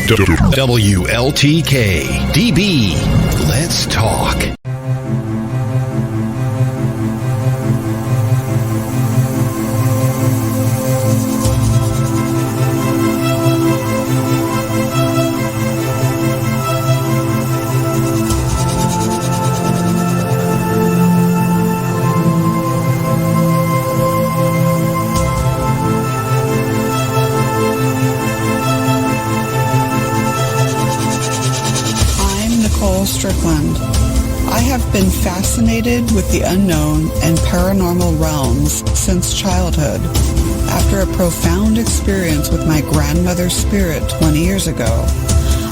WLTK DB. Let's talk. Strickland. I have been fascinated with the unknown and paranormal realms since childhood. After a profound experience with my grandmother's spirit 20 years ago,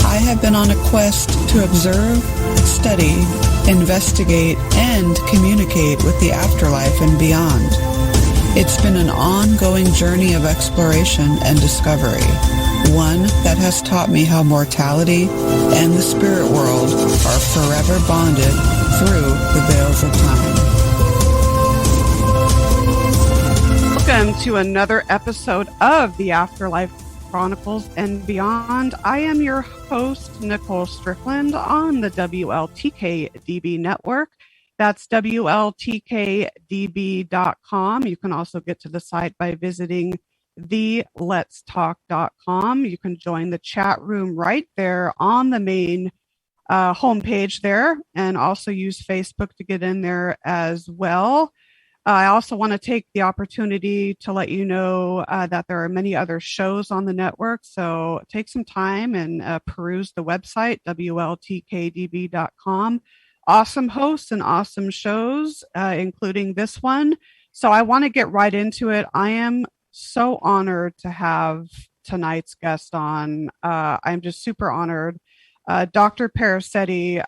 I have been on a quest to observe, study, investigate, and communicate with the afterlife and beyond. It's been an ongoing journey of exploration and discovery, one that has taught me how mortality and the spirit world are forever bonded through the veils of time. Welcome to another episode of the Afterlife Chronicles and Beyond. I am your host, Nicole Strickland, on the WLTK DB network. That's WLTKDB.com. You can also get to the site by visiting theletstalk.com. You can join the chat room right there on the main homepage there, and also use Facebook to get in there as well. I also want to take the opportunity to let you know that there are many other shows on the network, so take some time and peruse the website, WLTKDB.com. Awesome hosts and awesome shows, including this one. So I want to get right into it. I am so honored to have tonight's guest on. I'm just super honored. Dr. Parisetti,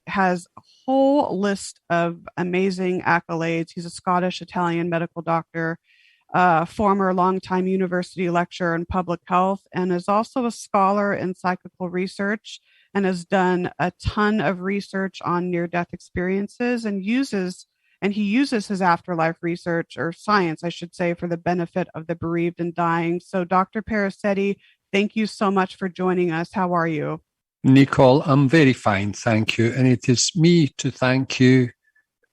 has a whole list of amazing accolades. He's a Scottish-Italian medical doctor, former longtime university lecturer in public health, and is also a scholar in psychical research, and has done a ton of research on near-death experiences and he uses his afterlife research, or science, I should say, for the benefit of the bereaved and dying. So Dr. Parisetti, thank you so much for joining us. How are you? Nicole, I'm very fine, thank you. And it is me to thank you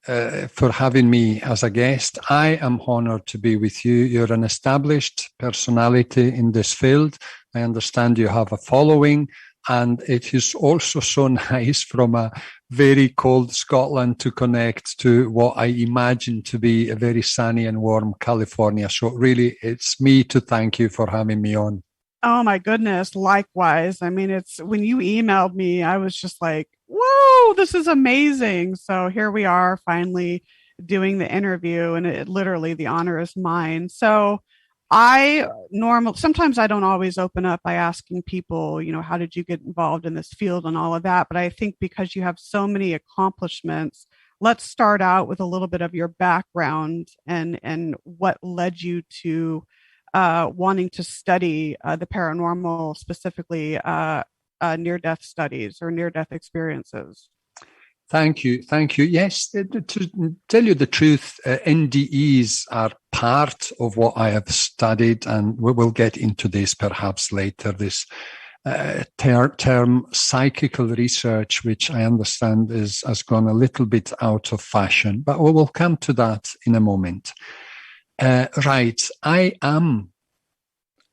for having me as a guest. I am honored to be with you. You're an established personality in this field. I understand you have a following. And it is also so nice from a very cold Scotland to connect to what I imagine to be a very sunny and warm California. So really, it's me to thank you for having me on. Oh my goodness. Likewise. It's when you emailed me, I was just like, whoa, this is amazing. So here we are finally doing the interview, and the honor is mine. So sometimes I don't always open up by asking people, how did you get involved in this field and all of that? But I think because you have so many accomplishments, let's start out with a little bit of your background and what led you to wanting to study the paranormal, specifically near-death studies or near-death experiences. Thank you. Yes, to tell you the truth, NDEs are part of what I have studied, and we will get into this perhaps later, this term psychical research, which I understand has gone a little bit out of fashion, but we will come to that in a moment. Right, I am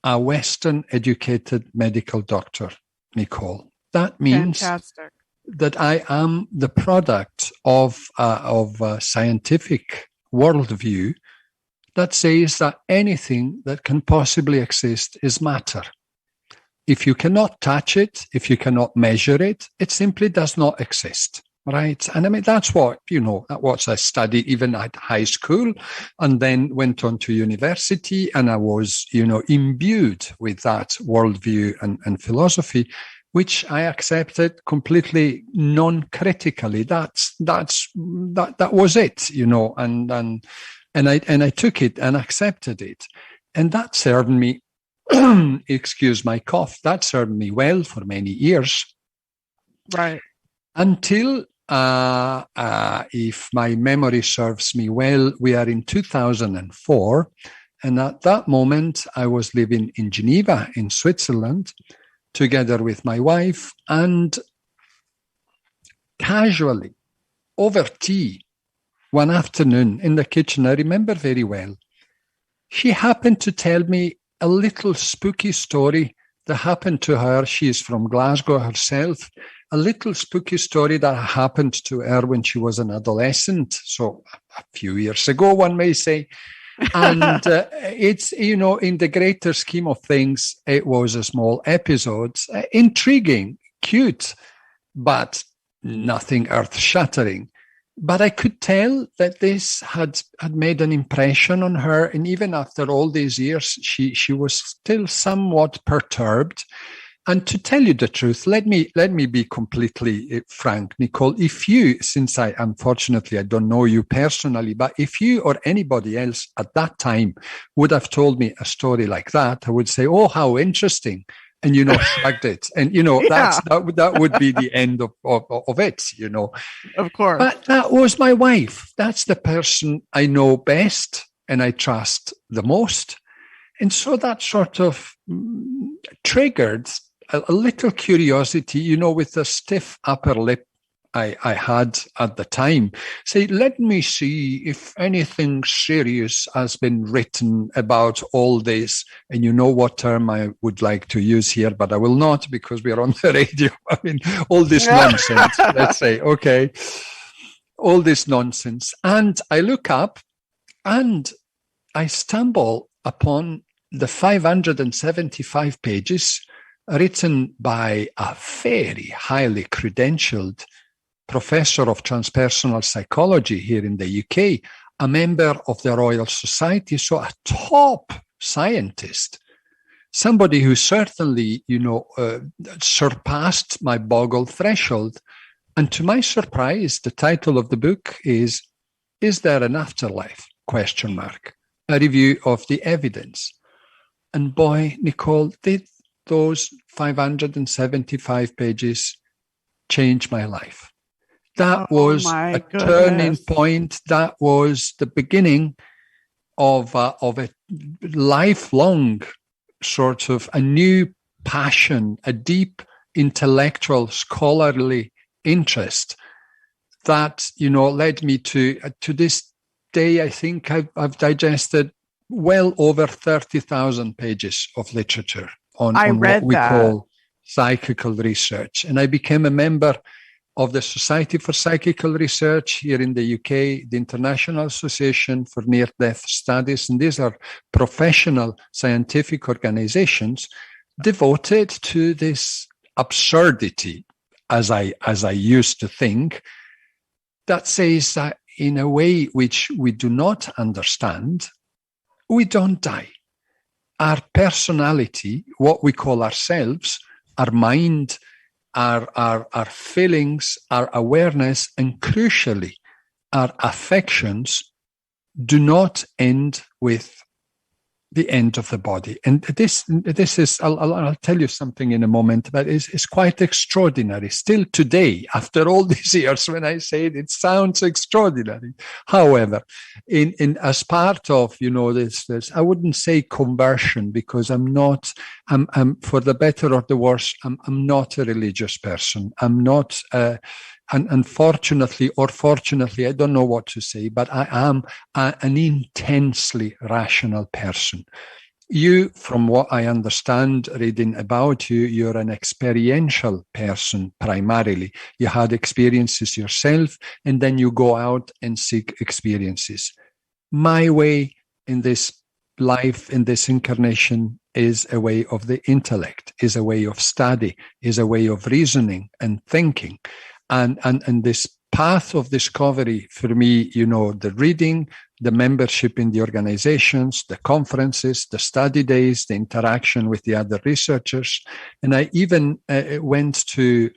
a Western-educated medical doctor, Nicole. That means fantastic. That I am the product of a scientific worldview that says that anything that can possibly exist is matter. If you cannot touch it, if you cannot measure it, it simply does not exist, right? And that's what I studied even at high school, and then went on to university, and I was, imbued with that worldview and philosophy, which I accepted completely non-critically. That was it, and I took it and accepted it, and that served me. Excuse my cough. That served me well for many years, right? Until, if my memory serves me well, we are in 2004, and at that moment I was living in Geneva, in Switzerland. together with my wife, and casually, over tea, one afternoon in the kitchen, I remember very well, she happened to tell me a little spooky story that happened to her. She is from Glasgow herself. A little spooky story that happened to her when she was an adolescent. So a few years ago, one may say. And it's, in the greater scheme of things, it was a small episode. Intriguing, cute, but nothing earth-shattering. But I could tell that this had made an impression on her. And even after all these years, she was still somewhat perturbed. And to tell you the truth, let me be completely frank, Nicole. If you, since unfortunately I don't know you personally, but if you or anybody else at that time would have told me a story like that, I would say, oh, how interesting. And, shrugged it. And, Yeah. that would be the end of it, Of course. But that was my wife. That's the person I know best and I trust the most. And so that sort of triggered a little curiosity, with the stiff upper lip I had at the time. Say, let me see if anything serious has been written about all this. And you know what term I would like to use here, but I will not because we are on the radio. I mean, all this nonsense, let's say, okay, all this nonsense. And I look up and I stumble upon the 575 pages written by a very highly credentialed professor of transpersonal psychology here in the UK, a member of the Royal Society, so a top scientist, somebody who certainly, surpassed my boggle threshold. And to my surprise, the title of the book is There an Afterlife? ? A review of the evidence. And boy, Nicole, did those 575 pages change my life. That was a turning point. That was the beginning of a lifelong sort of a new passion, a deep intellectual, scholarly interest that, led me to this day. I think I've digested well over 30,000 pages of literature on what we call psychical research. And I became a member of the Society for Psychical Research here in the UK, the International Association for Near-Death Studies. And these are professional scientific organizations devoted to this absurdity, as I used to think, that says that in a way which we do not understand, we don't die. Our personality, what we call ourselves, our mind, our feelings, our awareness, and crucially, our affections do not end with the end of the body. And this is, I'll tell you something in a moment, but it's quite extraordinary. Still today, after all these years, when I say it, it sounds extraordinary. However, in as part of, this, I wouldn't say conversion, because I'm for the better or the worse, I'm not a religious person. I'm not, and unfortunately or fortunately, I don't know what to say, but I am an intensely rational person. You, from what I understand, reading about you, you're an experiential person primarily. You had experiences yourself, and then you go out and seek experiences. My way in this life, in this incarnation, is a way of the intellect, is a way of study, is a way of reasoning and thinking. And this path of discovery for me, the reading, the membership in the organizations, the conferences, the study days, the interaction with the other researchers. And I even went to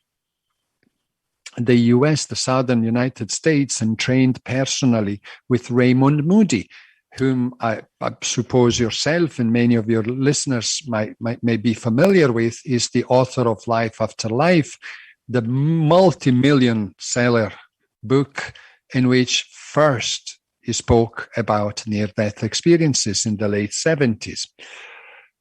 the US, the Southern United States, and trained personally with Raymond Moody, whom I suppose yourself and many of your listeners may be familiar with, is the author of Life After Life, the multi-million seller book in which first he spoke about near-death experiences in the late 70s.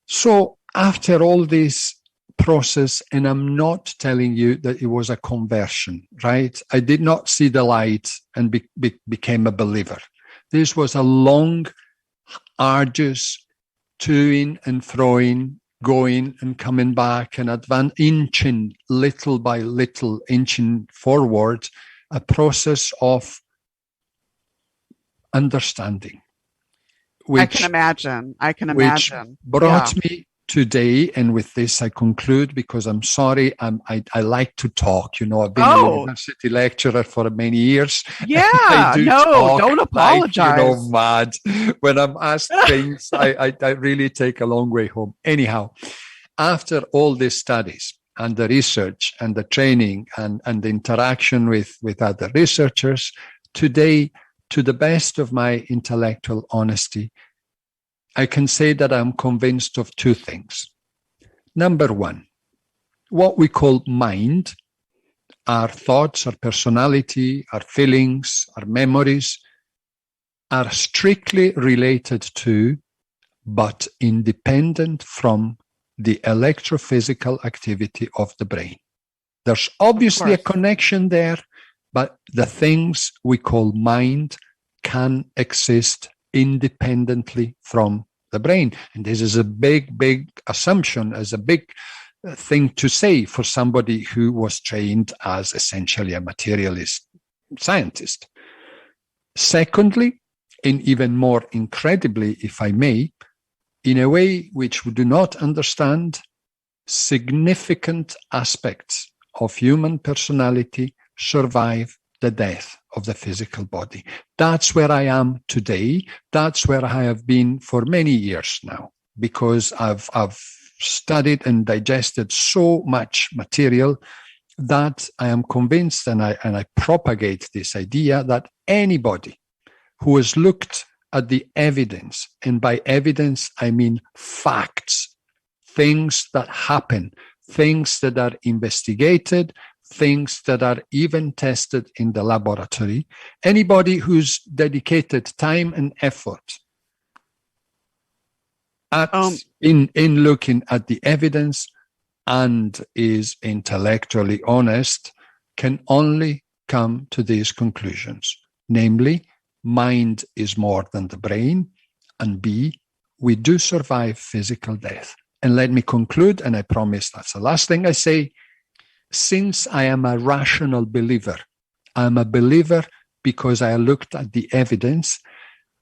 So after all this process, and I'm not telling you that it was a conversion, right? I did not see the light and became a believer. This was a long, arduous to-ing and fro-ing, going and coming back and inching little by little, inching forward, a process of understanding. I can imagine. Which brought me today, and with this I conclude, because I'm sorry, I like to talk. I've been a university lecturer for many years. Yeah, don't apologize. Mad. When I'm asked things, I really take a long way home. Anyhow, after all these studies and the research and the training and the interaction with other researchers, today, to the best of my intellectual honesty, I can say that I'm convinced of two things. Number one, what we call mind, our thoughts, our personality, our feelings, our memories, are strictly related to, but independent from, the electrophysical activity of the brain. There's obviously a connection there, but the things we call mind can exist independently from the brain. And this is a big, big assumption, as a big thing to say for somebody who was trained as essentially a materialist scientist. Secondly, and even more incredibly, if I may, in a way which we do not understand, significant aspects of human personality survive the death of the physical body. That's where I am today. That's where I have been for many years now, because I've studied and digested so much material that I am convinced, and I propagate this idea, that anybody who has looked at the evidence, and by evidence I mean facts, things that happen, things that are investigated, things that are even tested in the laboratory, anybody who's dedicated time and effort in looking at the evidence and is intellectually honest, can only come to these conclusions. Namely, mind is more than the brain, and B, we do survive physical death. And let me conclude, and I promise that's the last thing I say. Since I am a rational believer, I'm a believer because I looked at the evidence.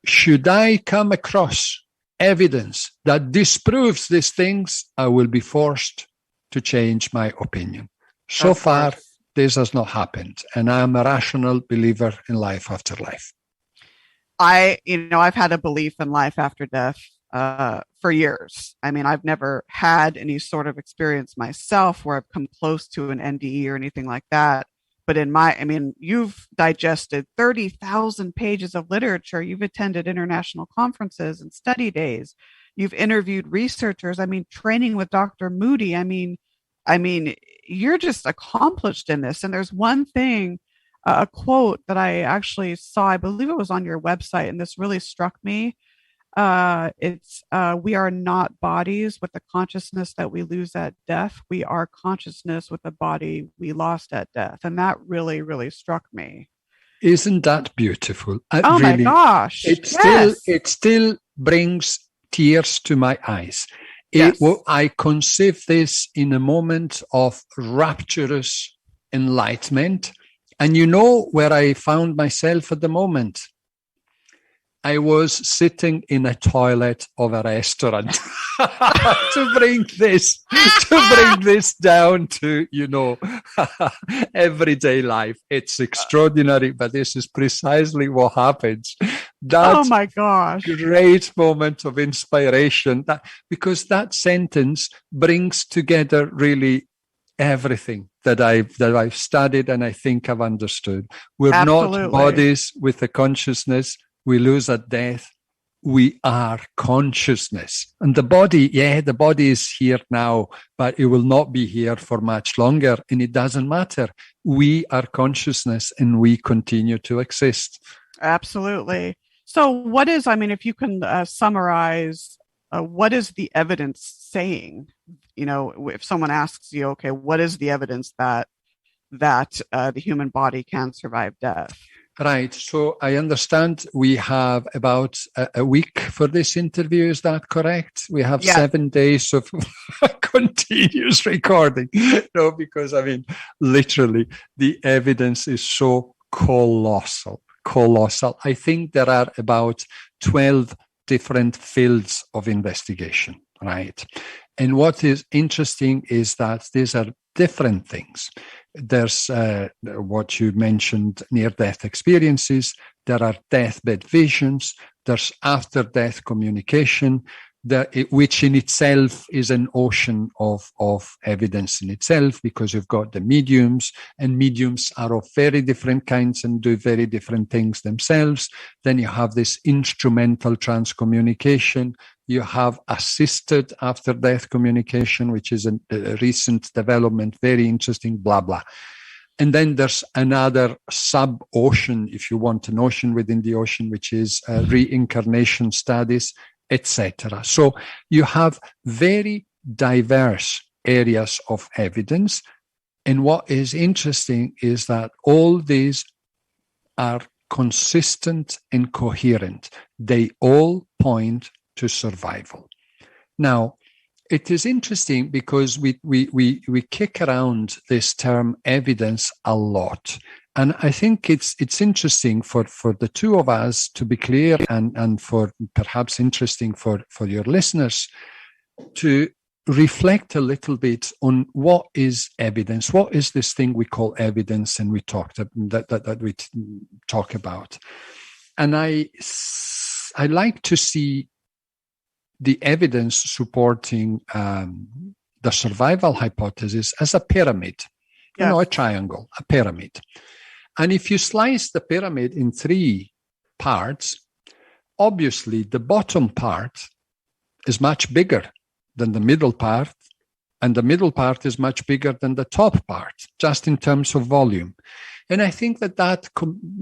Should I come across evidence that disproves these things, I will be forced to change my opinion. So far, this has not happened, and I'm a rational believer in life after life. I've had a belief in life after death for years. I mean, I've never had any sort of experience myself where I've come close to an NDE or anything like that. But you've digested 30,000 pages of literature. You've attended international conferences and study days. You've interviewed researchers. Training with Dr. Moody. You're just accomplished in this. And there's one thing, a quote that I actually saw, I believe it was on your website, and this really struck me. We are not bodies with the consciousness that we lose at death. We are consciousness with the body we lost at death. And that really, really struck me. Isn't that beautiful? My gosh. It still brings tears to my eyes. Yes. I conceived this in a moment of rapturous enlightenment. And you know where I found myself at the moment? I was sitting in a toilet of a restaurant to bring this down to, everyday life. It's extraordinary, but this is precisely what happens. That, oh my gosh. Great moment of inspiration, because that sentence brings together really everything that I've studied and I think I've understood. We're Absolutely. Not bodies with a consciousness we lose at death. We are consciousness. And the body is here now, but it will not be here for much longer. And it doesn't matter. We are consciousness and we continue to exist. Absolutely. So what is, if you can summarize what is the evidence saying? You know, if someone asks you, okay, what is the evidence that the human body can survive death? Right. So I understand we have about a week for this interview. Is that correct? We have 7 days of continuous recording. No, because I mean, literally, the evidence is so colossal. I think there are about 12 different fields of investigation, right? And what is interesting is that these are different things. There's what you mentioned, near-death experiences. There are deathbed visions. There's after-death communication, which in itself is an ocean of evidence in itself, because you've got the mediums, and mediums are of very different kinds and do very different things themselves. Then you have this instrumental transcommunication. You have assisted after-death communication, which is a recent development, very interesting, blah, blah. And then there's another sub-ocean, if you want an ocean within the ocean, which is reincarnation studies, etc. So you have very diverse areas of evidence. And what is interesting is that all these are consistent and coherent. They all point to survival. Now, it is interesting because we kick around this term evidence a lot. And I think it's interesting for the two of us to be clear, and for perhaps interesting for your listeners to reflect a little bit on what is evidence. What is this thing we call evidence, and we talk about. And I like to see the evidence supporting the survival hypothesis as a pyramid, a triangle, a pyramid. And if you slice the pyramid in 3 parts, obviously the bottom part is much bigger than the middle part, and the middle part is much bigger than the top part, just in terms of volume. And I think that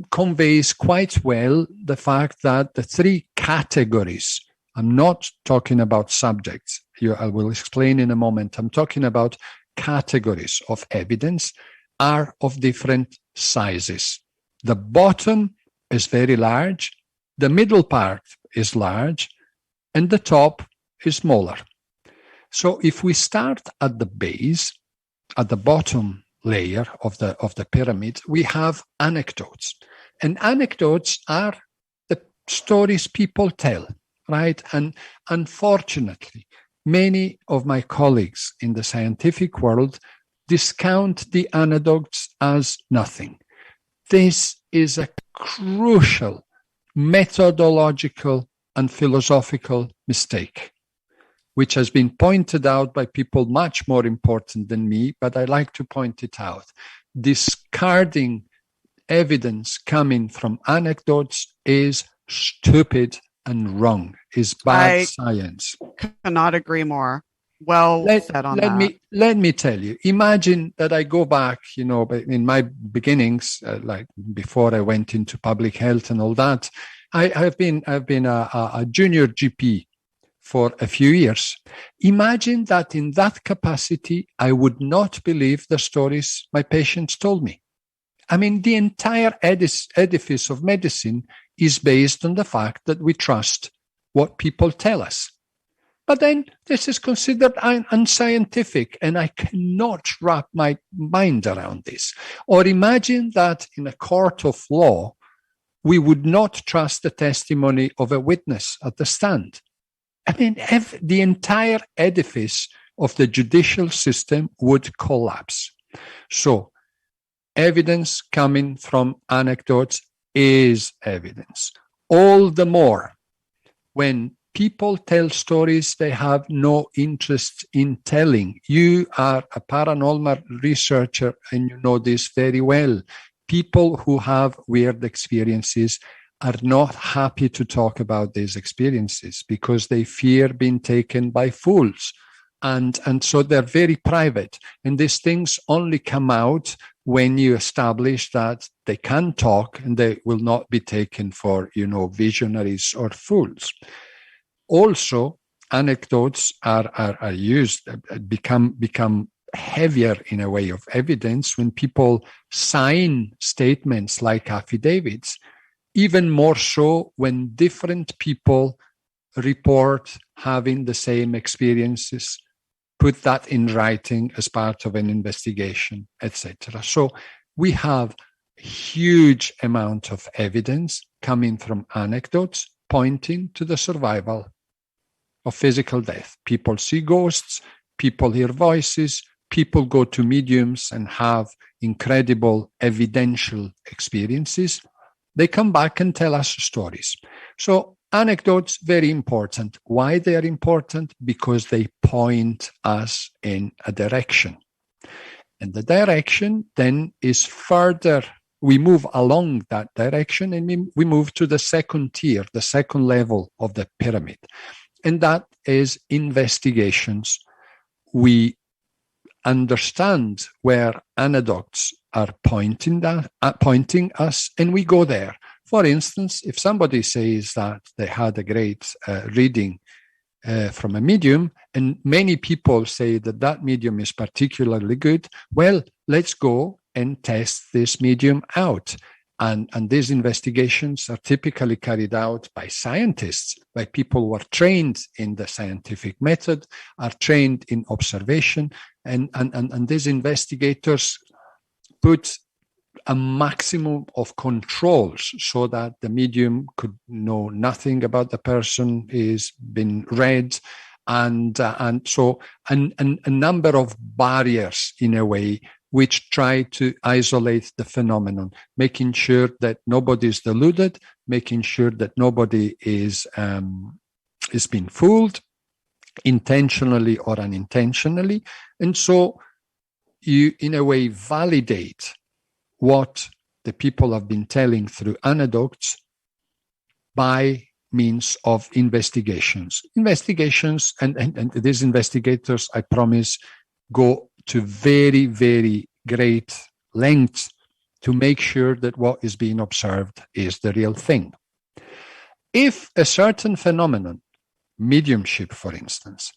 conveys quite well the fact that the 3 categories, I'm not talking about subjects, I will explain in a moment, I'm talking about categories of evidence, are of different sizes. The bottom is very large, the middle part is large, and the top is smaller. So if we start at the base, at the bottom layer of the pyramid, we have anecdotes. And anecdotes are the stories people tell, right? And unfortunately, many of my colleagues in the scientific world discount the anecdotes as nothing. This is a crucial methodological and philosophical mistake, which has been pointed out by people much more important than me, but I like to point it out. Discarding evidence coming from anecdotes is stupid and wrong, is bad science. Cannot agree more. Well said on that. Let me tell you, imagine that I go back, in my beginnings, like before I went into public health and all that, I've been a junior GP for a few years. Imagine that in that capacity, I would not believe the stories my patients told me. I mean, the entire edifice of medicine is based on the fact that we trust what people tell us. But then this is considered unscientific, and I cannot wrap my mind around this. Or imagine that in a court of law, we would not trust the testimony of a witness at the stand. I mean, the entire edifice of the judicial system would collapse. So, evidence coming from anecdotes is evidence. All the more when people tell stories they have no interest in telling. You are a paranormal researcher and you know this very well. People who have weird experiences are not happy to talk about these experiences because they fear being taken by fools. And so they're very private. And these things only come out when you establish that they can talk and they will not be taken for, visionaries or fools. Also, anecdotes are used, become heavier in a way of evidence when people sign statements like affidavits, even more so when different people report having the same experiences, put that in writing as part of an investigation, etc. So we have huge amount of evidence coming from anecdotes pointing to the survival of physical death. People see ghosts, people hear voices, people go to mediums and have incredible evidential experiences. They come back and tell us stories. So anecdotes, very important. Why they are important? Because they point us in a direction. And the direction then is further, we move along that direction and we move to the second tier, the second level of the pyramid. And that is investigations. We understand where anecdotes are pointing us, and we go there. For instance, if somebody says that they had a great reading from a medium, and many people say that that medium is particularly good, well, let's go and test this medium out. And these investigations are typically carried out by scientists, by people who are trained in the scientific method, are trained in observation, and these investigators put a maximum of controls so that the medium could know nothing about the person, is been read, and so a number of barriers in a way which try to isolate the phenomenon, making sure that nobody is deluded, making sure that nobody is being fooled, intentionally or unintentionally. And so you, in a way, validate what the people have been telling through anecdotes by means of investigations. Investigations, and these investigators, I promise, go to very, very great lengths to make sure that what is being observed is the real thing. If a certain phenomenon, mediumship, for instance,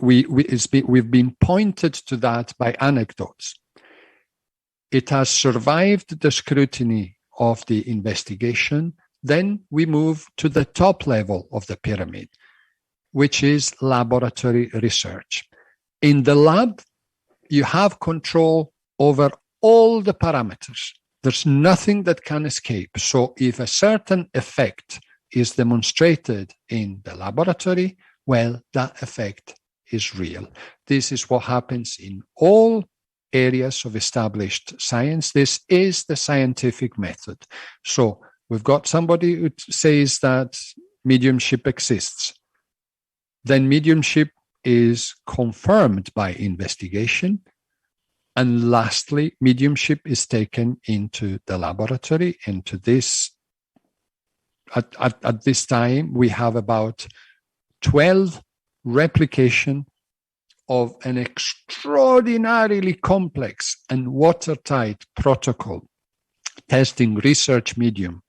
we've been pointed to that by anecdotes, it has survived the scrutiny of the investigation, then we move to the top level of the pyramid, which is laboratory research. In the lab, you have control over all the parameters. There's nothing that can escape. So if a certain effect is demonstrated in the laboratory, well, that effect is real. This is what happens in all areas of established science. This is the scientific method. So we've got somebody who says that mediumship exists. Then mediumship is confirmed by investigation. And lastly, mediumship is taken into the laboratory. Into this, at this time, we have about 12 replication of an extraordinarily complex and watertight protocol testing research medium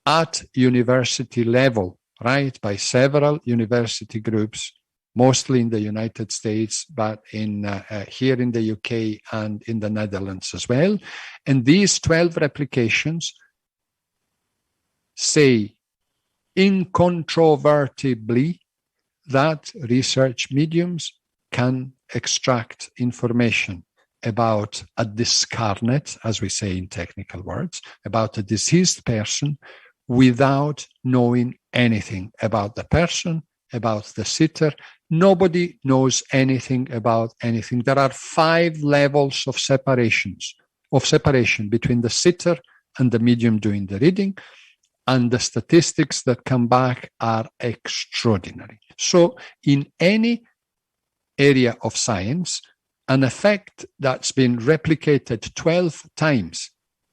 at university level, right, by several university groups, mostly in the United States, but here in the UK and in the Netherlands as well. And these 12 replications say incontrovertibly that research mediums can extract information about a discarnate, as we say in technical words, about a deceased person without knowing anything about the person, about the sitter. Nobody knows anything about anything. There are 5 levels of separation between the sitter and the medium doing the reading, and the statistics that come back are extraordinary. So in any area of science, an effect that's been replicated 12 times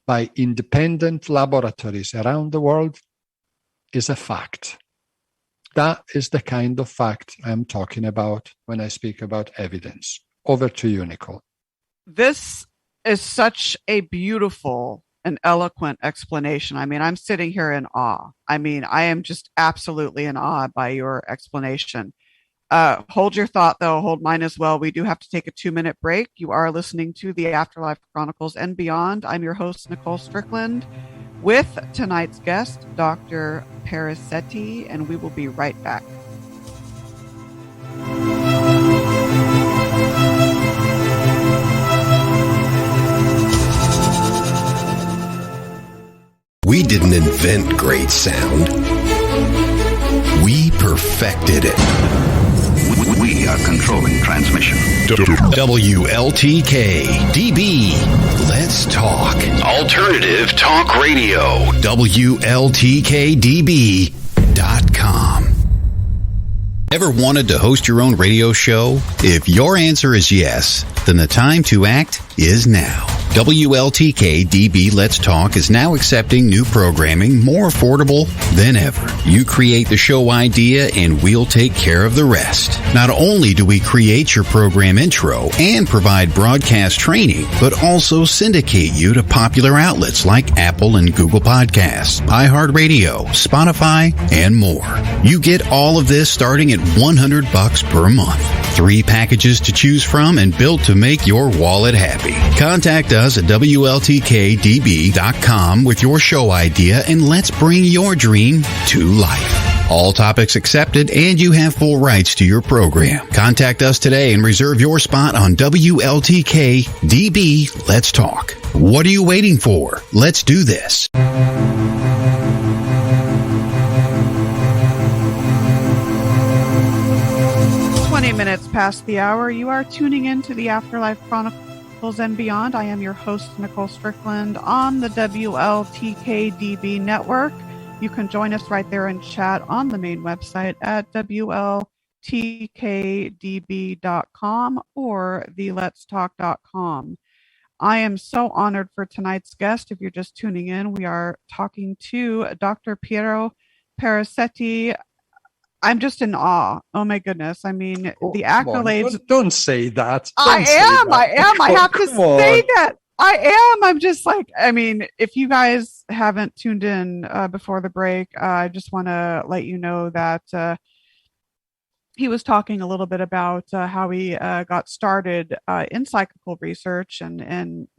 by independent laboratories around the world is a fact. That is the kind of fact I'm talking about when I speak about evidence. Over to you, Nicole. This is such a beautiful an eloquent explanation. I mean, I'm sitting here in awe. I mean, I am just absolutely in awe by your explanation. Hold your thought, though. Hold mine as well. We do have to take a 2-minute break. You are listening to the Afterlife Chronicles and Beyond. I'm your host, Nicole Strickland, with tonight's guest, Dr. Parisetti, and we will be right back. We didn't invent great sound. We perfected it. We are controlling transmission. WLTK DB. Let's talk. Alternative Talk Radio. WLTKDB.com. Ever wanted to host your own radio show? If your answer is yes, then the time to act is now. WLTK DB Let's Talk is now accepting new programming more affordable than ever. You create the show idea and we'll take care of the rest. Not only do we create your program intro and provide broadcast training, but also syndicate you to popular outlets like Apple and Google Podcasts, iHeartRadio, Spotify, and more. You get all of this starting at $100 per month. 3 packages to choose from and built to make your wallet happy. Contact us at WLTKDB.com with your show idea and let's bring your dream to life. All topics accepted and you have full rights to your program. Contact us today and reserve your spot on WLTKDB Let's Talk. What are you waiting for? Let's do this. 20 minutes past the hour. You are tuning in to the Afterlife Chronicles and Beyond. I am your host, Nicole Strickland, on the WLTKDB network. You can join us right there and chat on the main website at WLTKDB.com or theletstalk.com. I am so honored for tonight's guest. If you're just tuning in, we are talking to Dr. Piero Parisetti. I'm just in awe. Oh my goodness. I mean, the accolades. Don't say that. I am. I have to say that. I am. I'm just like, I mean, if you guys haven't tuned in before the break, I just want to let you know that he was talking a little bit about how he got started in psychical research and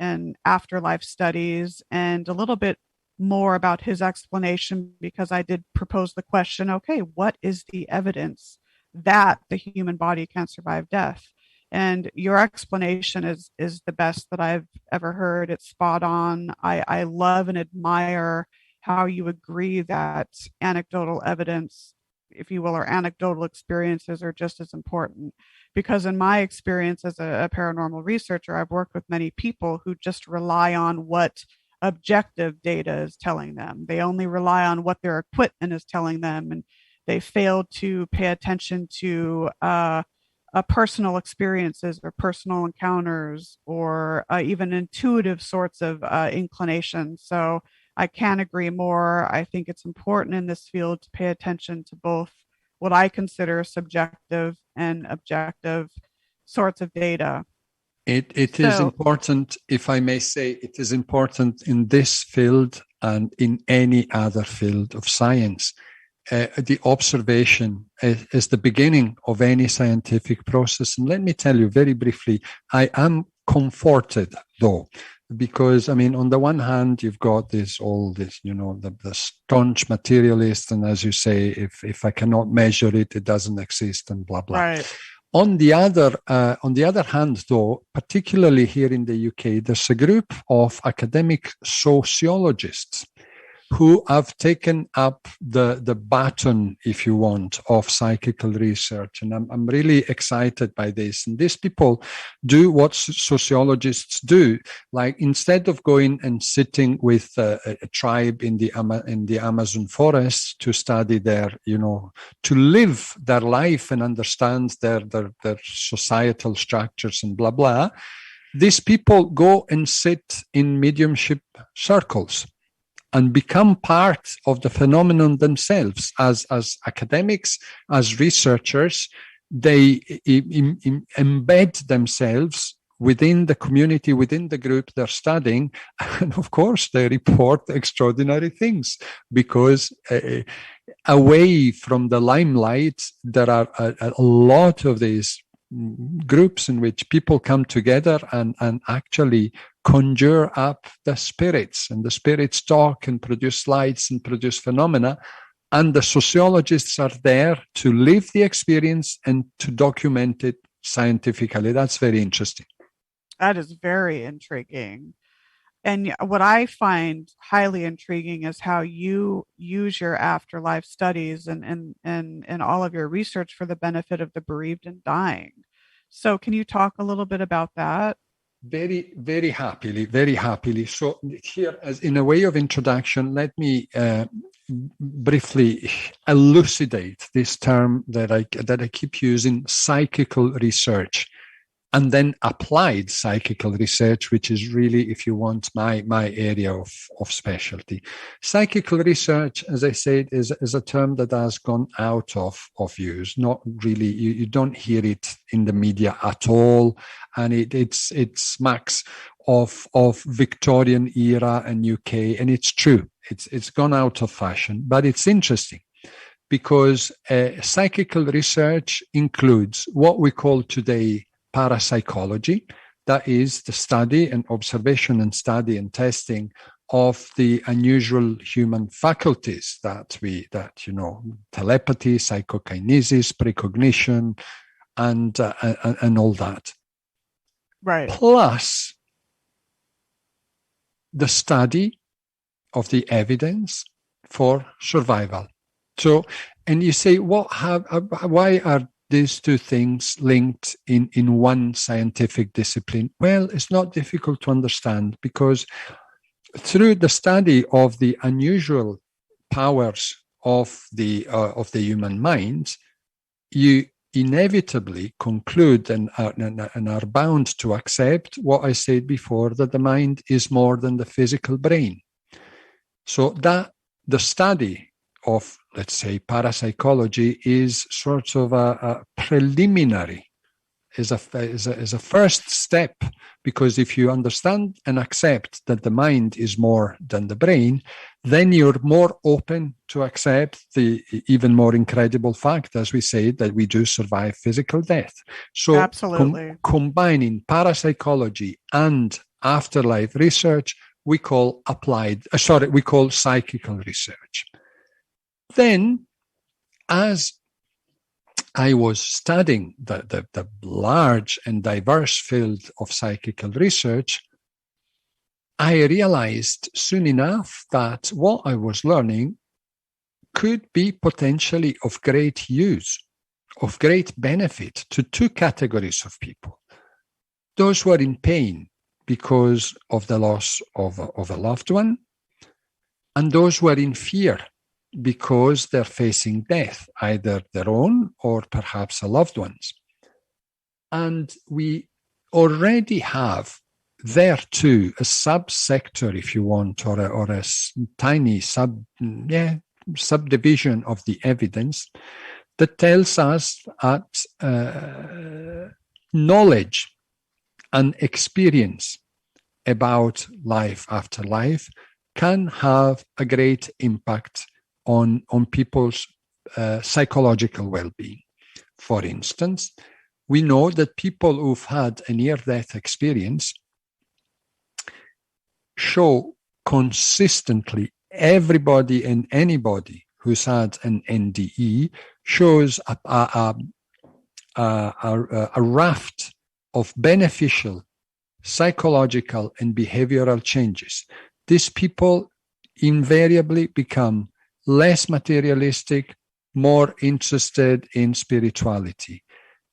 afterlife studies, and a little bit more about his explanation, because I did propose the question, okay, what is the evidence that the human body can survive death? And your explanation is the best that I've ever heard. It's spot on. I love and admire how you agree that anecdotal evidence, if you will, or anecdotal experiences are just as important. Because in my experience as a paranormal researcher, I've worked with many people who just rely on what objective data is telling them. They only rely on what their equipment is telling them, and they fail to pay attention to personal experiences or personal encounters or even intuitive sorts of inclinations. So I can't agree more. I think it's important in this field to pay attention to both what I consider subjective and objective sorts of data. It is important, if I may say, it is important in this field and in any other field of science. The observation is the beginning of any scientific process. And let me tell you very briefly, I am comforted, though, because, I mean, on the one hand, you've got the staunch materialist, and as you say, if I cannot measure it, it doesn't exist, and blah, blah. Right. On the other hand, though, particularly here in the UK, there's a group of academic sociologists who have taken up the baton, if you want, of psychical research. And I'm really excited by this. And these people do what sociologists do. Like, instead of going and sitting with a tribe in the Amazon forest to study their, to live their life and understand their societal structures and blah, blah, these people go and sit in mediumship circles and become part of the phenomenon themselves. As academics, as researchers, they embed themselves within the community, within the group they're studying. And of course, they report extraordinary things because away from the limelight, there are a lot of these groups in which people come together and actually conjure up the spirits, and the spirits talk and produce lights and produce phenomena. And the sociologists are there to live the experience and to document it scientifically. That's very interesting. That is very intriguing. And what I find highly intriguing is how you use your afterlife studies and all of your research for the benefit of the bereaved and dying. So can you talk a little bit about that? Very, very happily, very happily. So here, as in a way of introduction, let me briefly elucidate this term that I keep using, psychical research, and then applied psychical research, which is really, if you want, my area of specialty. Psychical research, as I said, is a term that has gone out of use. Not really, you don't hear it in the media at all, and it's smacks of Victorian era and UK, and it's true. It's gone out of fashion, but it's interesting because psychical research includes what we call today parapsychology. That is the study and observation and study and testing of the unusual human faculties that telepathy, psychokinesis, precognition, and all that. Right. Plus the study of the evidence for survival. So, and you say, why are these two things linked in one scientific discipline? Well, it's not difficult to understand because through the study of the unusual powers of the human mind, you inevitably conclude and are bound to accept what I said before, that the mind is more than the physical brain. So that the study of, let's say, parapsychology is sort of a preliminary, is a first step, because if you understand and accept that the mind is more than the brain, then you're more open to accept the even more incredible fact, as we say, that we do survive physical death. So absolutely, combining parapsychology and afterlife research, we call psychical research. Then, as I was studying the large and diverse field of psychical research, I realized soon enough that what I was learning could be potentially of great use, of great benefit to two categories of people. Those who are in pain because of the loss of a loved one, and those who are in fear because they're facing death, either their own or perhaps a loved one's. And we already have there too a subsector, if you want, or a tiny subdivision of the evidence that tells us that knowledge and experience about life after life can have a great impact on people's psychological well-being. For instance, we know that people who've had a near-death experience show consistently, everybody and anybody who's had an NDE shows a raft of beneficial psychological and behavioral changes. These people invariably become less materialistic, more interested in spirituality,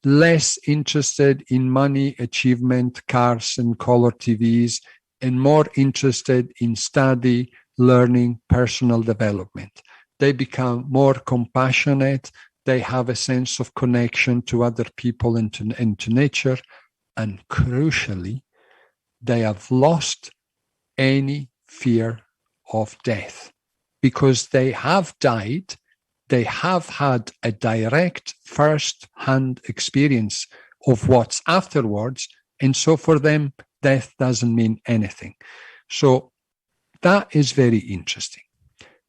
less interested in money, achievement, cars and color TVs, and more interested in study, learning, personal development. They become more compassionate. They have a sense of connection to other people and to nature. And crucially, they have lost any fear of death, because they have died, they have had a direct first-hand experience of what's afterwards, And so for them, death doesn't mean anything. So that is very interesting.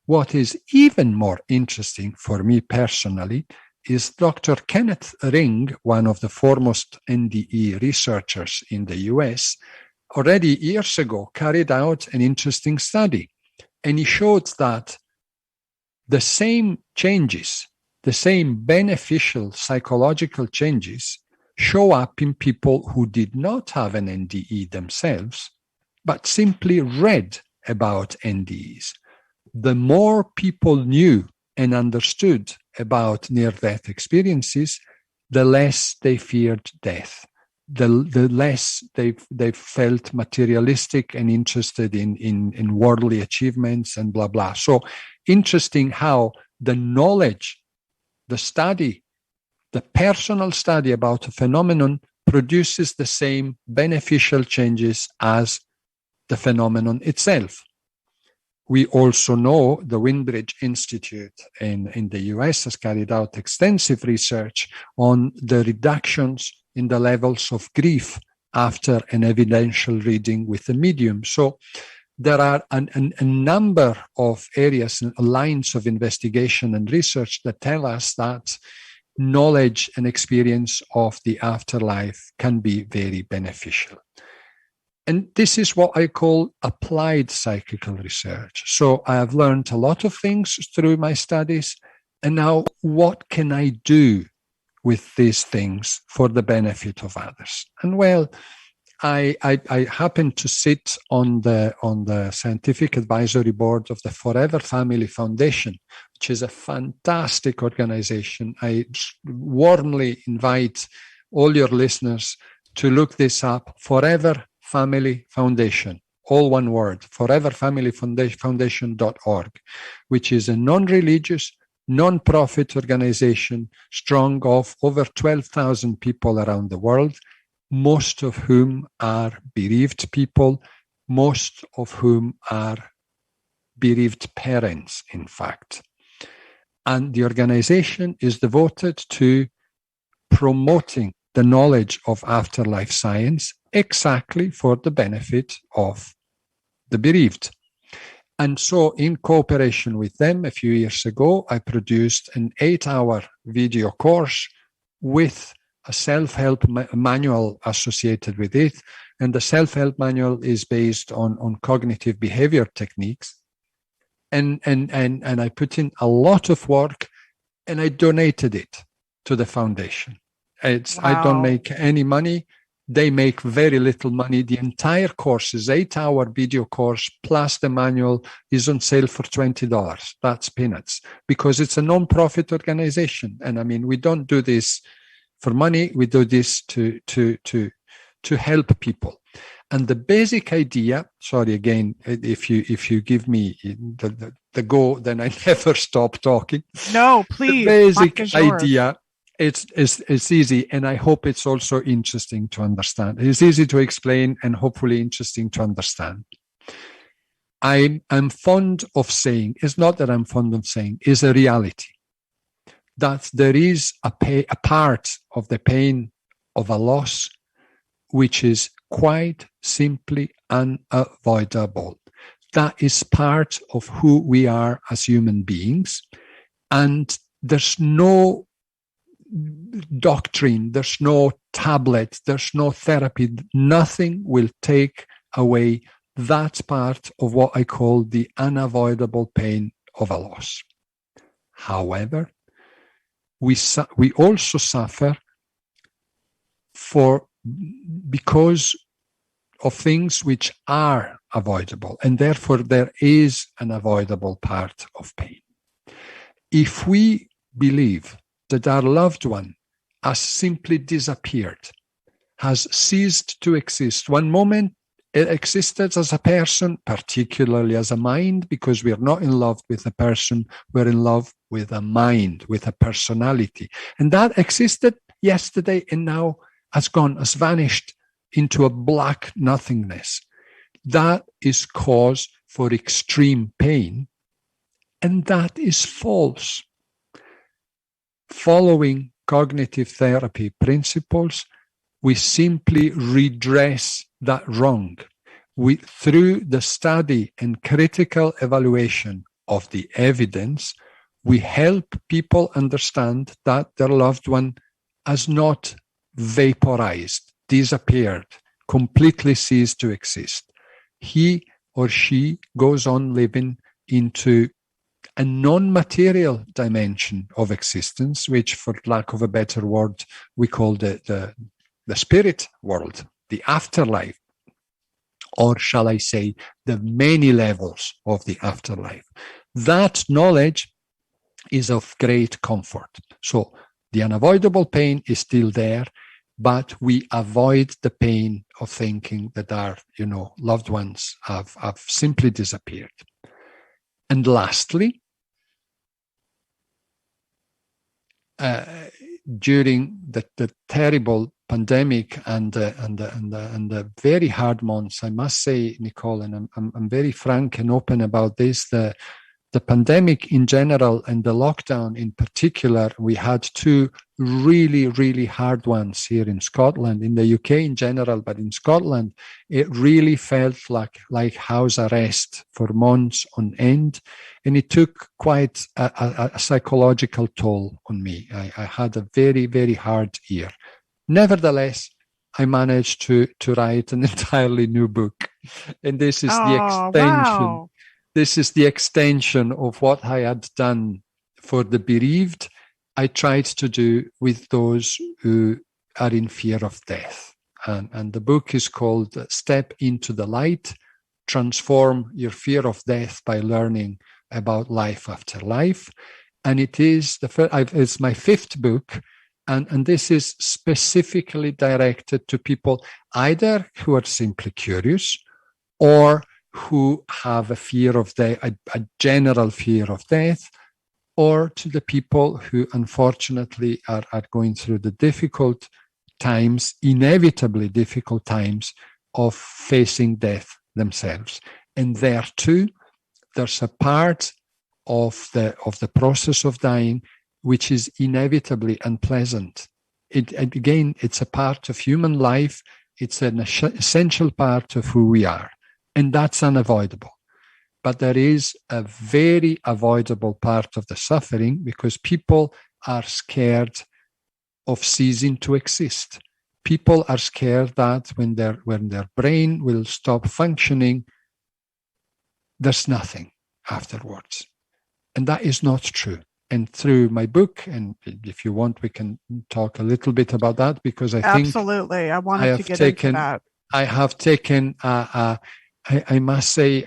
What is even more interesting for me personally is Dr. Kenneth Ring, one of the foremost NDE researchers in the US, already years ago carried out an interesting study. And he showed that the same changes, the same beneficial psychological changes show up in people who did not have an NDE themselves, but simply read about NDEs. The more people knew and understood about near-death experiences, the less they feared death, the less they felt materialistic and interested in worldly achievements and blah, blah. So interesting how the knowledge, the study, the personal study about a phenomenon produces the same beneficial changes as the phenomenon itself. We also know the Windbridge Institute in the US has carried out extensive research on the reductions in the levels of grief after an evidential reading with a medium. So there are a number of areas and lines of investigation and research that tell us that knowledge and experience of the afterlife can be very beneficial. And this is what I call applied psychical research. So I have learned a lot of things through my studies. And now what can I do with these things for the benefit of others? And well, I happen to sit on the scientific advisory board of the Forever Family Foundation, which is a fantastic organization. I warmly invite all your listeners to look this up, Forever Family Foundation, all one word, foreverfamilyfoundation.org, which is a non-religious, non-profit organization strong of over 12,000 people around the world, most of whom are bereaved people, most of whom are bereaved parents, in fact. And the organization is devoted to promoting the knowledge of afterlife science exactly for the benefit of the bereaved. And so in cooperation with them, a few years ago, I produced an 8-hour video course with a self-help manual associated with it. And the self-help manual is based on cognitive behavior techniques. And I put in a lot of work and I donated it to the foundation. Wow. I don't make any money. They make very little money. The entire course is 8-hour video course plus the manual is on sale for $20. That's peanuts because it's a non-profit organization. And I mean, we don't do this for money. We do this to help people. And the basic idea, sorry, again, if you give me the go, then I never stop talking. No, please. The basic idea, it's easy, and I hope it's also interesting to understand. It's easy to explain and hopefully interesting to understand. I'm fond of saying, it's not that I'm fond of saying, is a reality that there is a part of the pain of a loss which is quite simply unavoidable. That is part of who we are as human beings. And there's no doctrine, there's no tablet, there's no therapy. Nothing will take away that part of what I call the unavoidable pain of a loss. However, we also suffer because of things which are avoidable, and therefore there is an avoidable part of pain. If we believe that our loved one has simply disappeared, has ceased to exist, one moment it existed as a person, particularly as a mind, because we are not in love with a person, we're in love with a mind, with a personality. And that existed yesterday and now has vanished into a black nothingness. That is cause for extreme pain, and that is false. Following cognitive therapy principles, We simply redress that wrong. Through the study and critical evaluation of the evidence, we help people understand that their loved one has not vaporized, disappeared, completely ceased to exist. He or she goes on living into a non-material dimension of existence, which, for lack of a better word, we call the spirit world, the afterlife, or shall I say, the many levels of the afterlife. That knowledge is of great comfort. So the unavoidable pain is still there, but we avoid the pain of thinking that our, loved ones have simply disappeared. And lastly, during the terrible pandemic and the very hard months, I must say, Nicole, and I'm very frank and open about this, the pandemic in general and the lockdown in particular, we had two really, really hard ones here in Scotland, in the UK in general, but in Scotland, it really felt like house arrest for months on end. And it took quite a psychological toll on me. I had a very, very hard year. Nevertheless, I managed to write an entirely new book. And this is the extension. Wow. This is the extension of what I had done for the bereaved. I tried to do with those who are in fear of death. And the book is called Step into the Light, Transform Your Fear of Death by Learning About Life After Life. And it is it's my fifth book. And this is specifically directed to people either who are simply curious or who have a fear of death, a general fear of death, or to the people who unfortunately are going through the difficult times, inevitably difficult times of facing death themselves. And there too, there's a part of the process of dying which is inevitably unpleasant. It's a part of human life. It's an essential part of who we are. And that's unavoidable. But there is a very avoidable part of the suffering because people are scared of ceasing to exist. People are scared that when their brain will stop functioning, there's nothing afterwards. And that is not true. And through my book, and if you want, we can talk a little bit about that because I think absolutely, I wanted to get into that. I have taken I must say,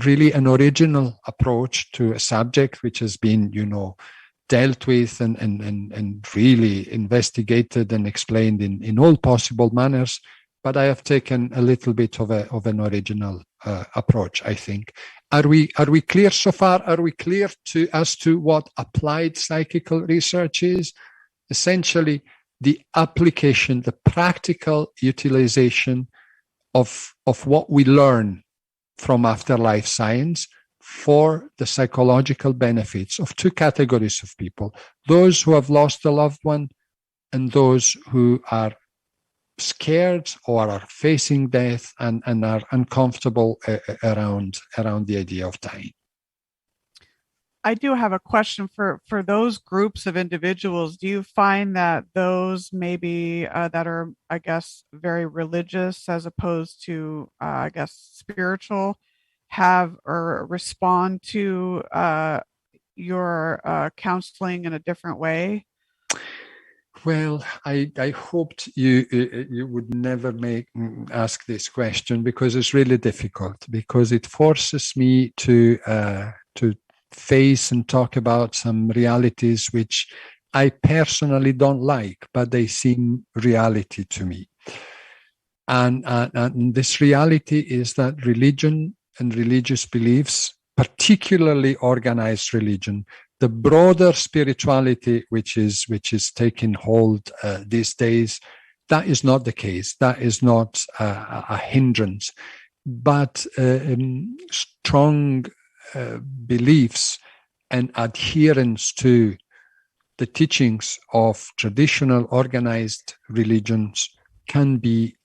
really an original approach to a subject which has been, dealt with and really investigated and explained in all possible manners. But I have taken a little bit of an original approach, I think. Are we clear so far? Are we clear as to what applied psychical research is? Essentially, the application, the practical utilization of what we learn from afterlife science for the psychological benefits of two categories of people, those who have lost a loved one and those who are scared or are facing death and are uncomfortable around the idea of dying. I do have a question for those groups of individuals. Do you find that those maybe that are, I guess, very religious as opposed to, I guess, spiritual have or respond to your counseling in a different way? Well, I hoped you would never ask this question because it's really difficult, because it forces me to face and talk about some realities which I personally don't like, but they seem reality to me. And this reality is that religion and religious beliefs, particularly organized religion, the broader spirituality which is taking hold these days, that is not the case. That is not a hindrance, but strong beliefs and adherence to the teachings of traditional organized religions can be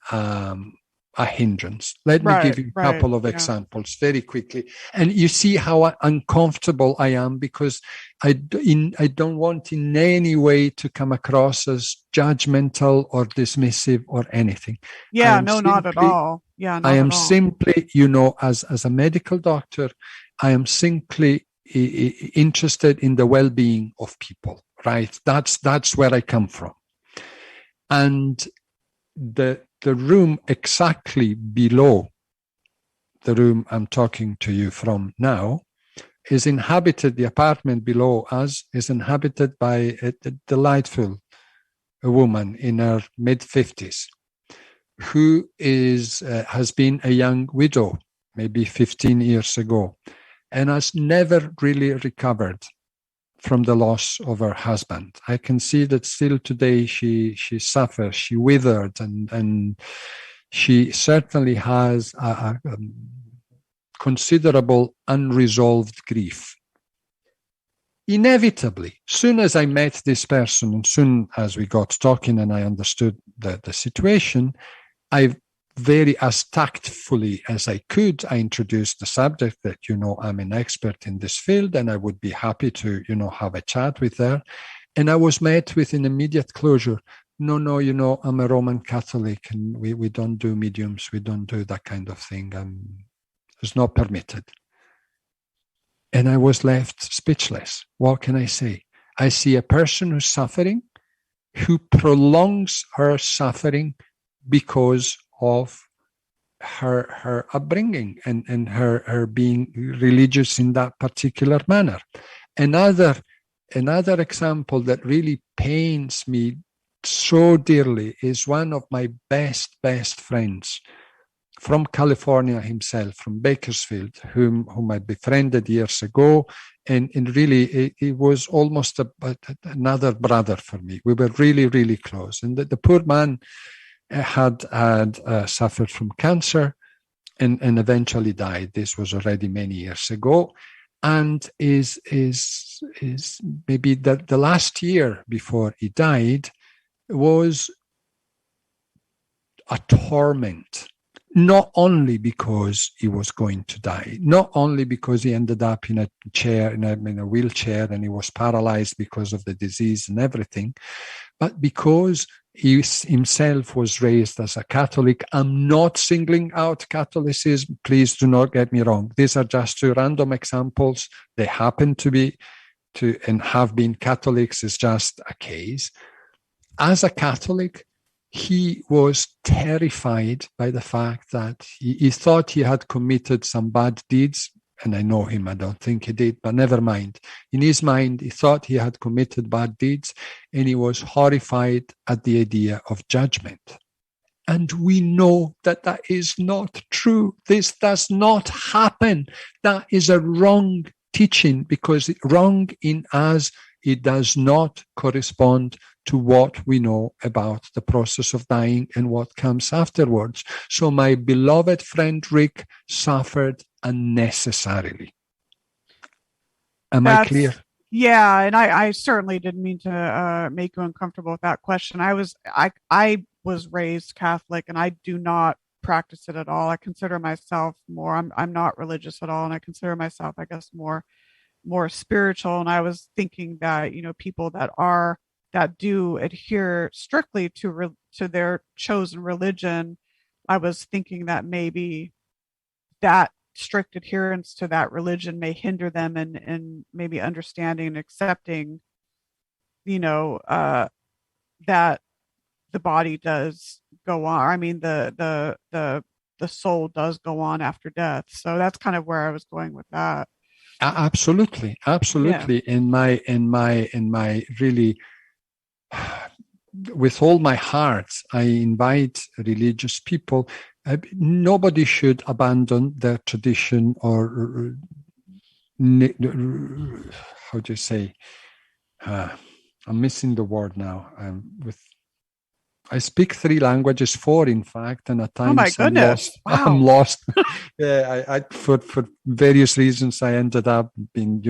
a hindrance. Let me give you a couple of examples very quickly. And you see how uncomfortable I am, because I don't want in any way to come across as judgmental or dismissive or anything. Yeah, no, not at all. Yeah, not I am at all. simply, as a medical doctor, I am simply interested in the well-being of people, right? That's where I come from. And the room exactly below the room I'm talking to you from now is inhabited, the apartment below us is inhabited by a delightful woman in her mid-50s who has been a young widow, maybe 15 years ago, and has never really recovered from the loss of her husband. I can see that still today she suffers, she withered, and she certainly has a considerable unresolved grief. Inevitably, soon as I met this person and soon as we got talking and I understood the situation, I very as tactfully as I could, I introduced the subject that, I'm an expert in this field and I would be happy to, have a chat with her. And I was met with an immediate closure. No, I'm a Roman Catholic and we don't do mediums. We don't do that kind of thing. It's not permitted. And I was left speechless. What can I say? I see a person who's suffering, who prolongs her suffering because of her upbringing and her being religious in that particular manner. Another example that really pains me so dearly is one of my best friends from California himself, from Bakersfield, whom I befriended years ago. And really, it was almost another brother for me. We were really, really close. And the poor man had suffered from cancer and eventually died. This was already many years ago, and is maybe the last year before he died was a torment. Not only because he was going to die, not only because he ended up in a chair, in a wheelchair, and he was paralyzed because of the disease and everything, but because he himself was raised as a Catholic. I'm not singling out Catholicism. Please do not get me wrong. These are just two random examples. They happen to be and have been Catholics. Is just a case. As a Catholic, he was terrified by the fact that he thought he had committed some bad deeds. And I know him, I don't think he did, but never mind. In his mind, he thought he had committed bad deeds, and he was horrified at the idea of judgment. And we know that is not true. This does not happen. That is a wrong teaching, because wrong in us, it does not correspond to what we know about the process of dying and what comes afterwards. So my beloved friend Rick suffered unnecessarily. I clear? Yeah, and I certainly didn't mean to make you uncomfortable with that question. I was raised Catholic, and I do not practice it at all. I consider myself more. I'm not religious at all, and I consider myself, I guess, more spiritual. And I was thinking that people that do adhere strictly to their chosen religion, I was thinking that maybe that strict adherence to that religion may hinder them in maybe understanding and accepting, that the body does go on. I mean, the soul does go on after death. So that's kind of where I was going with that. Absolutely. Yeah. In my really, with all my heart, I invite religious people. Nobody should abandon their tradition or how do you say? I'm missing the word now. With I speak 3 languages, 4 in fact, and at times my goodness. Wow. I'm lost. Yeah, I for various reasons I ended up being,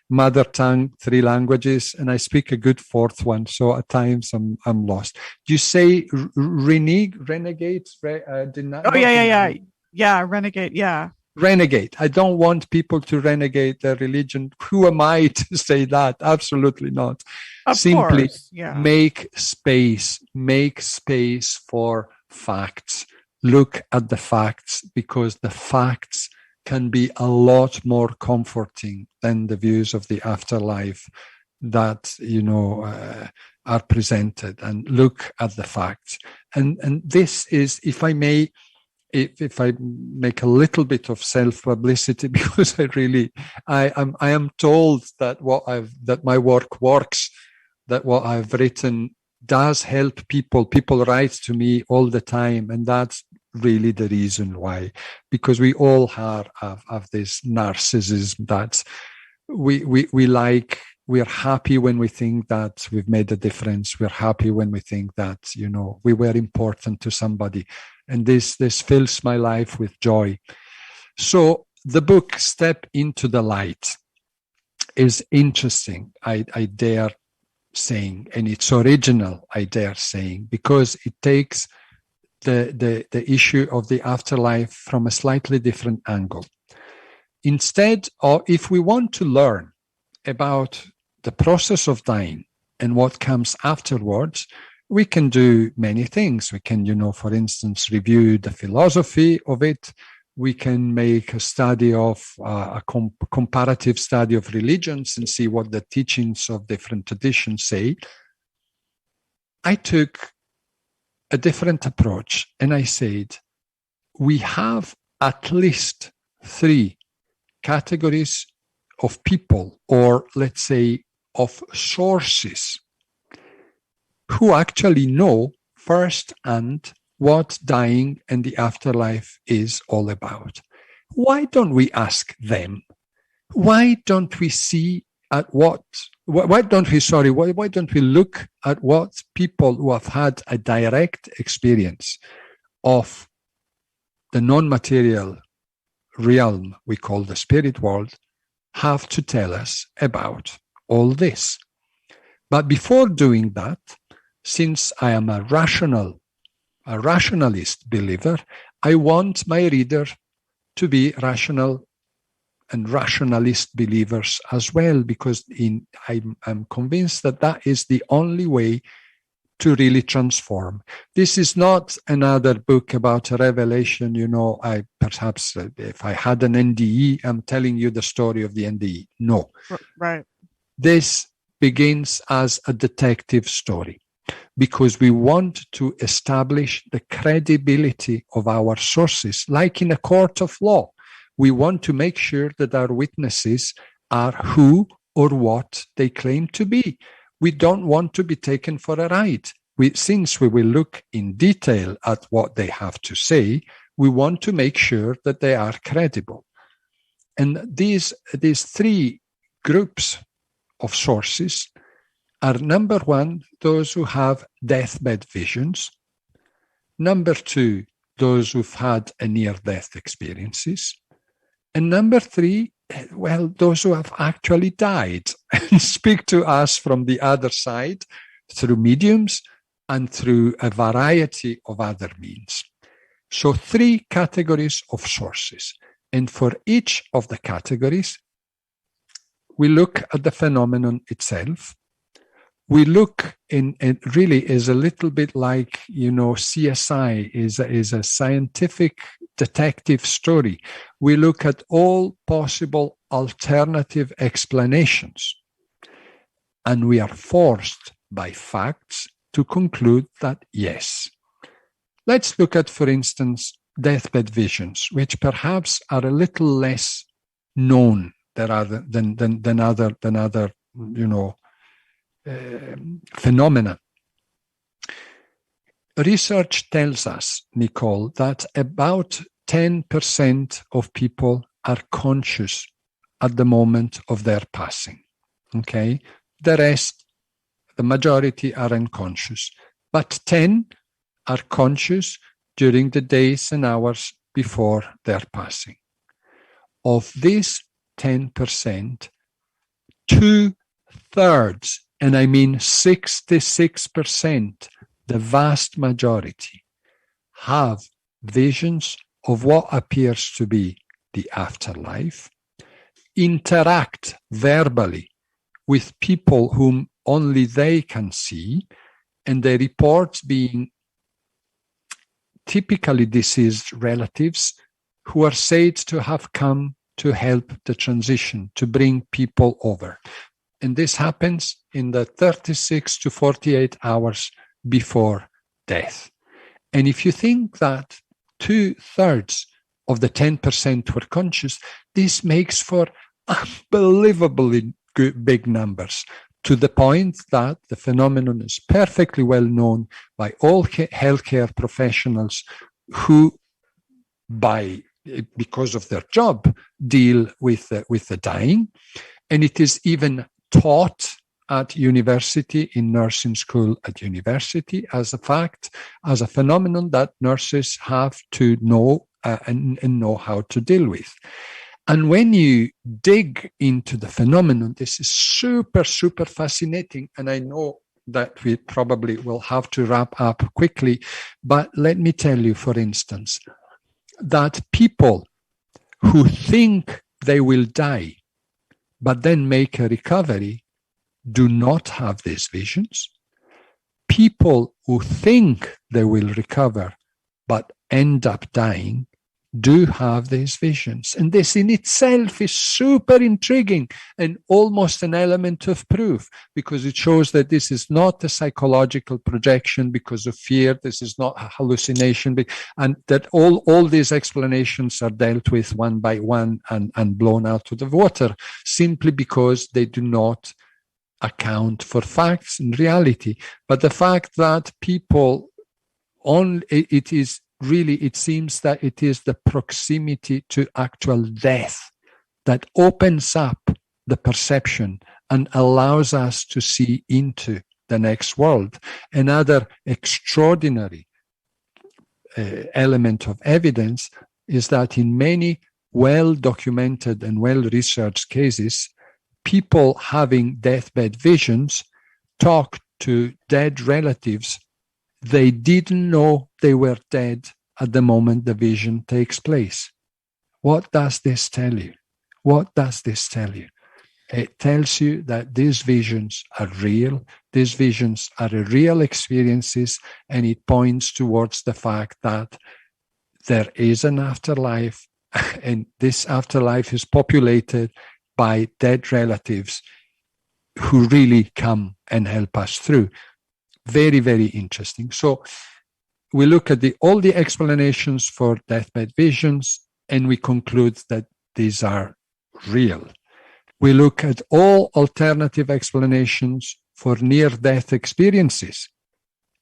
mother tongue, 3 languages, and I speak a good 4th one. So at times I'm lost. Do you say renegade? Yeah, renegade. Yeah. Renegade. I don't want people to renegade their religion. Who am I to say that? Absolutely not. Simply make space for facts. Look at the facts, because the facts can be a lot more comforting than the views of the afterlife that, are presented. And look at the facts. And this is, if I may, if I make a little bit of self-publicity, because I am told that my work works, that what I've written does help people. People write to me all the time, and that's really the reason why, because we all have this narcissism that we're happy when we think that we've made a difference. We're happy when we think that, we were important to somebody. And this fills my life with joy. So the book, Step into the Light, is interesting, I dare saying, and it's original, I dare saying, because it takes the issue of the afterlife from a slightly different angle. Instead of, if we want to learn about the process of dying and what comes afterwards, we can do many things. We can, for instance, review the philosophy of it. We can make a study of a comparative study of religions and see what the teachings of different traditions say. I took a different approach, and I said, we have at least 3 categories of people, or let's say of sources, who actually know firsthand what dying and the afterlife is all about. Why don't we ask them? Why don't we see at why don't we look at what people who have had a direct experience of the non-material realm we call the spirit world have to tell us about all this? But before doing that, since I am a rationalist believer, I want my reader to be rational and rationalist believers as well, because I'm convinced that is the only way to really transform. This is not another book about a revelation. Perhaps if I had an NDE, I'm telling you the story of the NDE. No. Right. This begins as a detective story, because we want to establish the credibility of our sources, like in a court of law. We want to make sure that our witnesses are who or what they claim to be. We don't want to be taken for a ride. Since we will look in detail at what they have to say, we want to make sure that they are credible. And these 3 groups of sources are, number 1, those who have deathbed visions. Number 2, those who've had a near-death experiences. And number 3, those who have actually died and speak to us from the other side through mediums and through a variety of other means. So 3 categories of sources. And for each of the categories, we look at the phenomenon itself. We look in, it really is a little bit like, CSI is a scientific detective story. We look at all possible alternative explanations, and we are forced by facts to conclude that yes. Let's look at, for instance, deathbed visions, which perhaps are a little less known than other phenomena. Research tells us, Nicole, that about 10% of people are conscious at the moment of their passing. Okay? The rest, the majority, are unconscious. but 10 are conscious during the days and hours before their passing. Of this 10%, 2/3, and I mean 66%, the vast majority, have visions of what appears to be the afterlife, interact verbally with people whom only they can see, and the reports being typically deceased relatives who are said to have come to help the transition, to bring people over. And this happens in the 36 to 48 hours before death. And if you think that 2/3 of the 10% were conscious, this makes for unbelievably good, big numbers, to the point that the phenomenon is perfectly well known by all healthcare professionals who, because of their job, deal with the dying. And it is even taught at university, in nursing school at university, as a fact, as a phenomenon that nurses have to know and know how to deal with. And when you dig into the phenomenon, this is super, super fascinating. And I know that we probably will have to wrap up quickly. But let me tell you, for instance, that people who think they will die, but then make a recovery, do not have these visions. People who think they will recover, but end up dying, do have these visions. And this in itself is super intriguing and almost an element of proof, because it shows that this is not a psychological projection because of fear. This is not a hallucination, and that all these explanations are dealt with one by one and blown out of the water simply because they do not account for facts and reality. But the fact that people it seems that it is the proximity to actual death that opens up the perception and allows us to see into the next world. Another extraordinary element of evidence is that in many well-documented and well-researched cases, people having deathbed visions talk to dead relatives they didn't know they were dead at the moment the vision takes place. What does this tell you? What does this tell you? It tells you that these visions are real. These visions are real experiences, and it points towards the fact that there is an afterlife, and this afterlife is populated by dead relatives who really come and help us through. Very, very interesting. So we look at all the explanations for deathbed visions, and we conclude that these are real. We look at all alternative explanations for near-death experiences,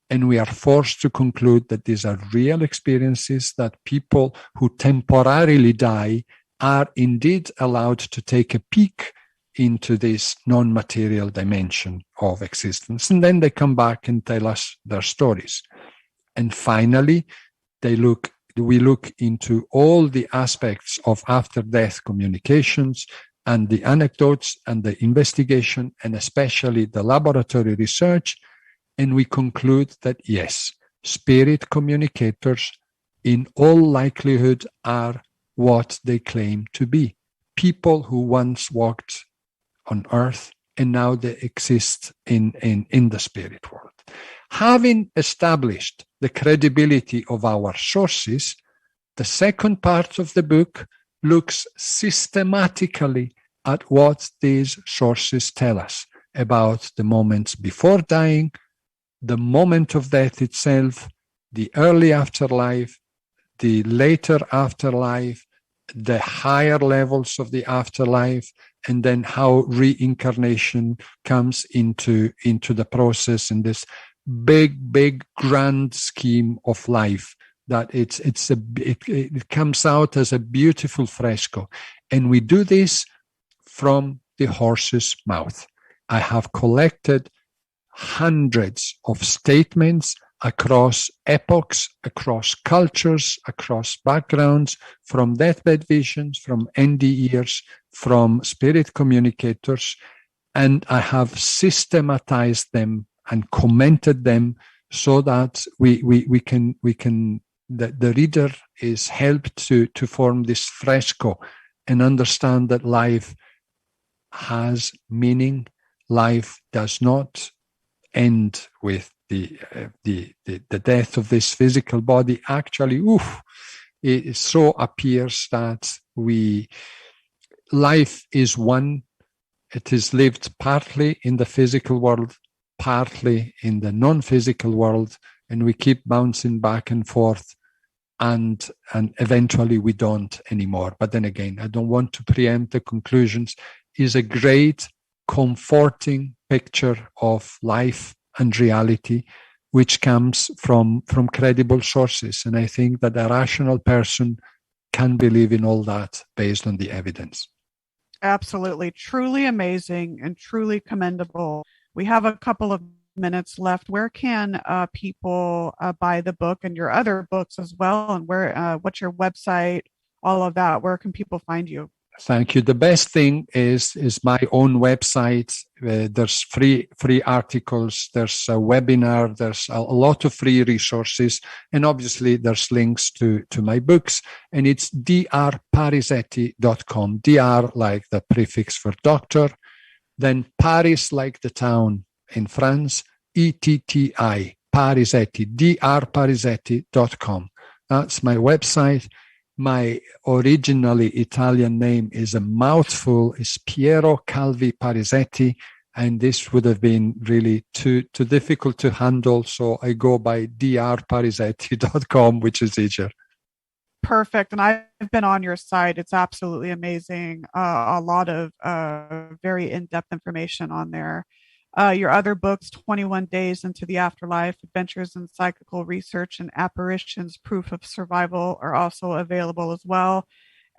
and we are forced to conclude that these are real experiences, that people who temporarily die are indeed allowed to take a peek into this non-material dimension of existence. And then they come back and tell us their stories. And finally, we look into all the aspects of after-death communications and the anecdotes and the investigation, and especially the laboratory research. And we conclude that, yes, spirit communicators in all likelihood are what they claim to be. People who once walked on earth and now they exist in the spirit world. Having established the credibility of our sources, the second part of the book looks systematically at what these sources tell us about the moments before dying, the moment of death itself, the early afterlife, the later afterlife, the higher levels of the afterlife, and then how reincarnation comes into the process in this big grand scheme of life. That it comes out as a beautiful fresco, and we do this from the horse's mouth. I have collected hundreds of statements across epochs, across cultures, across backgrounds, from deathbed visions, from NDEers, from spirit communicators, and I have systematized them and commented them so that we can the reader is helped to form this fresco and understand that life has meaning. Life does not end with the death of this physical body. Actually, it so appears that life is one. It is lived partly in the physical world, partly in the non-physical world, and we keep bouncing back and forth, and eventually we don't anymore. But then again, I don't want to preempt the conclusions. It's a great, comforting picture of life and reality, which comes from credible sources. And I think that a rational person can believe in all that based on the evidence. Absolutely. Truly amazing and truly commendable. We have a couple of minutes left. Where can people buy the book and your other books as well? And what's your website, all of that? Where can people find you? Thank you. The best thing is my own website. There's free articles. There's a webinar. There's a lot of free resources. And obviously there's links to my books. And it's drparisetti.com. DR like the prefix for doctor. Then Paris like the town in France. ETTI, Parisetti, drparisetti.com. That's my website. My originally Italian name is a mouthful, is Piero Calvi-Parisetti, and this would have been really too difficult to handle, so I go by drparisetti.com, which is easier. Perfect. And I've been on your site. It's absolutely amazing. A lot of very in-depth information on there. Your other books, 21 Days into the Afterlife, Adventures in Psychical Research and Apparitions, Proof of Survival, are also available as well,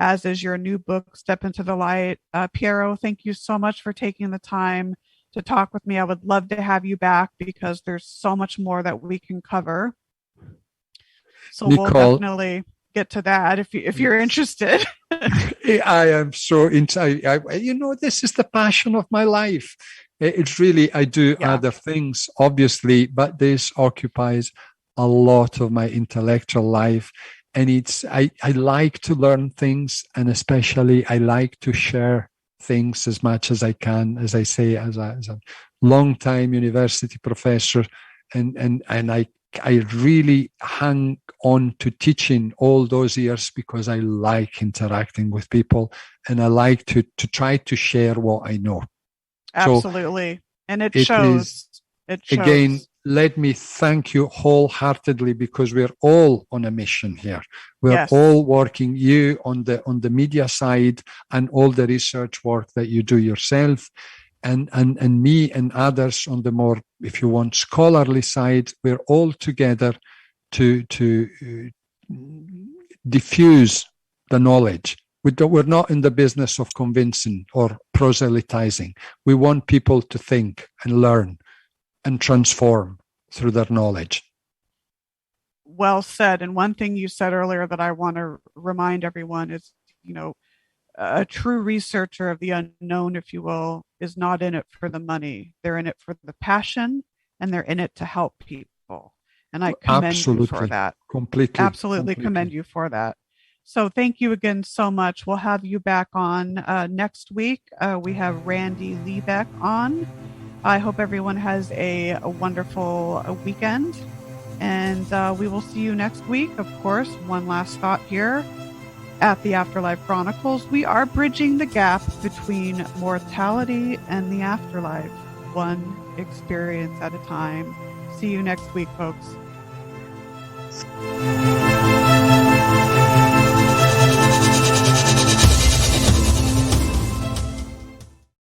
as is your new book, Step into the Light. Piero, thank you so much for taking the time to talk with me. I would love to have you back because there's so much more that we can cover. So Nicole, we'll definitely get to that if you're interested. I am so into, this is the passion of my life. It's really, I do other things, obviously, but this occupies a lot of my intellectual life. And I like to learn things, and especially I like to share things as much as I can, as I say, as a long-time university professor. And I really hang on to teaching all those years because I like interacting with people, and I like to try to share what I know. Absolutely. So and it shows. It shows. Again, let me thank you wholeheartedly, because we're all on a mission here. We're all working, you on the media side and all the research work that you do yourself, and me and others on the more, if you want, scholarly side. We're all together to diffuse the knowledge. We're not in the business of convincing or proselytizing. We want people to think and learn and transform through their knowledge. Well said. And one thing you said earlier that I want to remind everyone is, a true researcher of the unknown, if you will, is not in it for the money. They're in it for the passion, and they're in it to help people. And I commend you for that. Absolutely commend you for that. So thank you again so much. We'll have you back on next week. We have Randy Liebeck on. I hope everyone has a wonderful weekend. And we will see you next week. Of course, one last thought here at the Afterlife Chronicles. We are bridging the gap between mortality and the afterlife, one experience at a time. See you next week, folks.